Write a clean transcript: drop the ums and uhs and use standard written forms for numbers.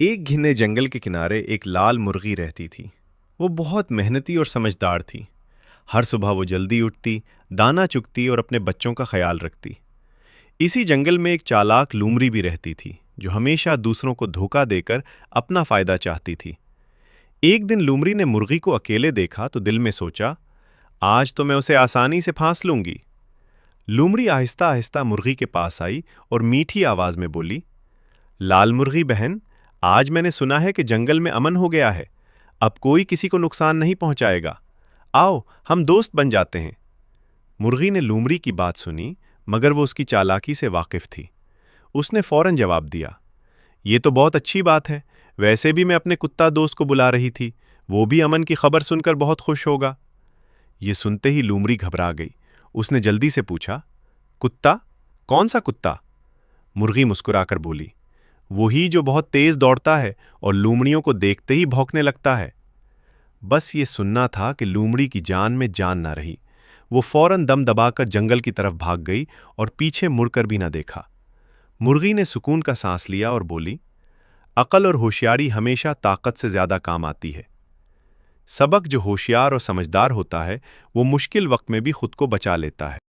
ایک گھنے جنگل کے کنارے ایک لال مرغی رہتی تھی۔ وہ بہت محنتی اور سمجھدار تھی۔ ہر صبح وہ جلدی اٹھتی، دانا چگتی اور اپنے بچوں کا خیال رکھتی۔ اسی جنگل میں ایک چالاک لومڑی بھی رہتی تھی جو ہمیشہ دوسروں کو دھوکہ دے کر اپنا فائدہ چاہتی تھی۔ ایک دن لومڑی نے مرغی کو اکیلے دیکھا تو دل میں سوچا، آج تو میں اسے آسانی سے پھانس لوں گی۔ لومڑی آہستہ آہستہ مرغی کے پاس آئی اور میٹھی آواز میں بولی، لال مرغی بہن، آج میں نے سنا ہے کہ جنگل میں امن ہو گیا ہے۔ اب کوئی کسی کو نقصان نہیں پہنچائے گا۔ آؤ ہم دوست بن جاتے ہیں۔ مرغی نے لومڑی کی بات سنی، مگر وہ اس کی چالاکی سے واقف تھی۔ اس نے فوراً جواب دیا، یہ تو بہت اچھی بات ہے۔ ویسے بھی میں اپنے کتا دوست کو بلا رہی تھی، وہ بھی امن کی خبر سن کر بہت خوش ہوگا۔ یہ سنتے ہی لومڑی گھبرا گئی۔ اس نے جلدی سے پوچھا، کتا؟ کون سا کتا؟ مرغی مسکرا کر بولی، وہی جو بہت تیز دوڑتا ہے اور لومڑیوں کو دیکھتے ہی بھونکنے لگتا ہے۔ بس یہ سننا تھا کہ لومڑی کی جان میں جان نہ رہی۔ وہ فوراً دم دبا کر جنگل کی طرف بھاگ گئی اور پیچھے مڑ کر بھی نہ دیکھا۔ مرغی نے سکون کا سانس لیا اور بولی، عقل اور ہوشیاری ہمیشہ طاقت سے زیادہ کام آتی ہے۔ سبق جو ہوشیار اور سمجھدار ہوتا ہے وہ مشکل وقت میں بھی خود کو بچا لیتا ہے۔